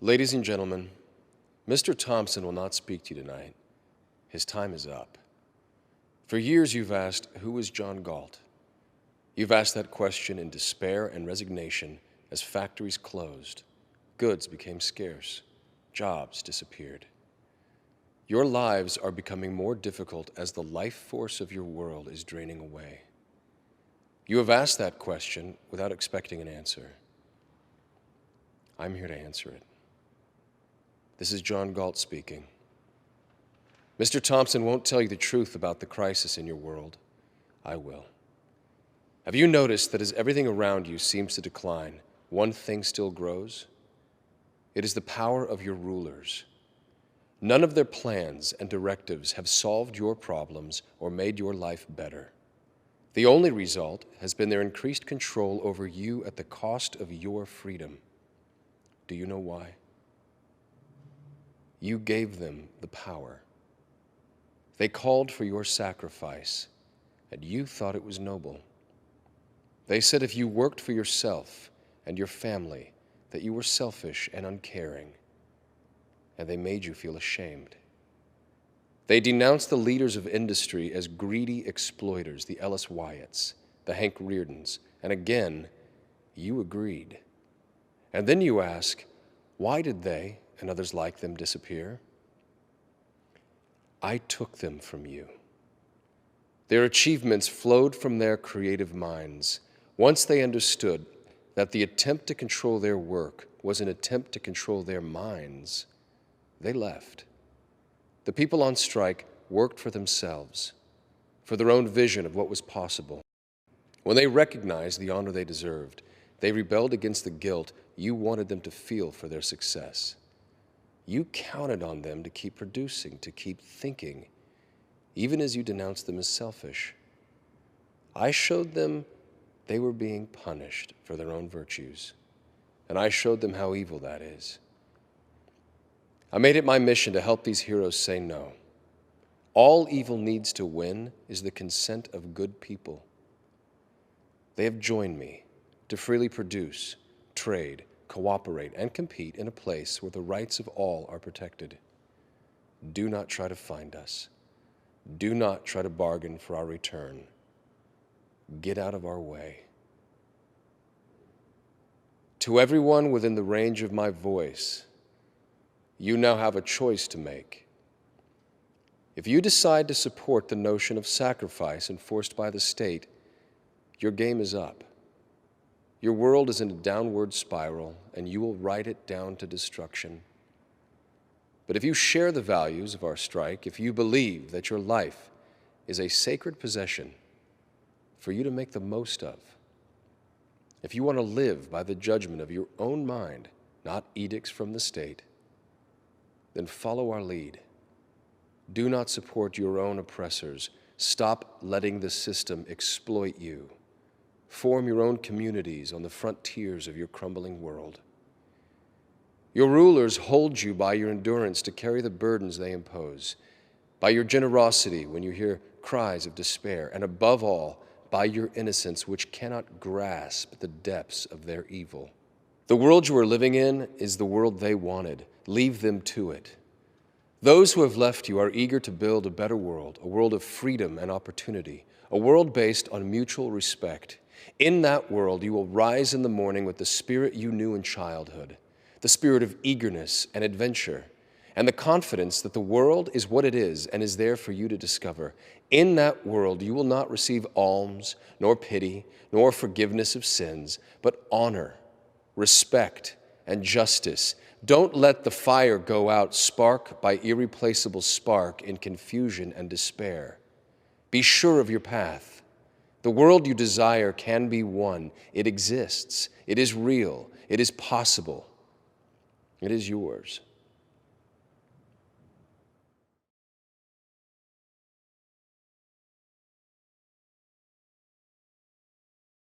Ladies and gentlemen, Mr. Thompson will not speak to you tonight. His time is up. For years you've asked, who is John Galt? You've asked that question in despair and resignation as factories closed, goods became scarce, jobs disappeared. Your lives are becoming more difficult as the life force of your world is draining away. You have asked that question without expecting an answer. I'm here to answer it. This is John Galt speaking. Mr. Thompson won't tell you the truth about the crisis in your world. I will. Have you noticed that as everything around you seems to decline, one thing still grows? It is the power of your rulers. None of their plans and directives have solved your problems or made your life better. The only result has been their increased control over you at the cost of your freedom. Do you know why? You gave them the power. They called for your sacrifice, and you thought it was noble. They said if you worked for yourself and your family, that you were selfish and uncaring, and they made you feel ashamed. They denounced the leaders of industry as greedy exploiters, the Ellis Wyatts, the Hank Reardons, and again, you agreed. And then you ask, why did they and others like them disappear? I took them from you. Their achievements flowed from their creative minds. Once they understood that the attempt to control their work was an attempt to control their minds, they left. The people on strike worked for themselves, for their own vision of what was possible. When they recognized the honor they deserved, they rebelled against the guilt you wanted them to feel for their success. You counted on them to keep producing, to keep thinking, even as you denounced them as selfish. I showed them they were being punished for their own virtues, and I showed them how evil that is. I made it my mission to help these heroes say no. All evil needs to win is the consent of good people. They have joined me to freely produce, trade, cooperate, and compete in a place where the rights of all are protected. Do not try to find us. Do not try to bargain for our return. Get out of our way. To everyone within the range of my voice, you now have a choice to make. If you decide to support the notion of sacrifice enforced by the state, your game is up. Your world is in a downward spiral, and you will ride it down to destruction. But if you share the values of our strike, if you believe that your life is a sacred possession for you to make the most of, if you want to live by the judgment of your own mind, not edicts from the state, then follow our lead. Do not support your own oppressors. Stop letting the system exploit you. Form your own communities on the frontiers of your crumbling world. Your rulers hold you by your endurance to carry the burdens they impose, by your generosity when you hear cries of despair, and above all, by your innocence which cannot grasp the depths of their evil. The world you are living in is the world they wanted. Leave them to it. Those who have left you are eager to build a better world, a world of freedom and opportunity, a world based on mutual respect. In that world, you will rise in the morning with the spirit you knew in childhood, the spirit of eagerness and adventure, and the confidence that the world is what it is and is there for you to discover. In that world, you will not receive alms, nor pity, nor forgiveness of sins, but honor, respect, and justice. Don't let the fire go out spark by irreplaceable spark in confusion and despair. Be sure of your path. The world you desire can be won. It exists. It is real. It is possible. It is yours.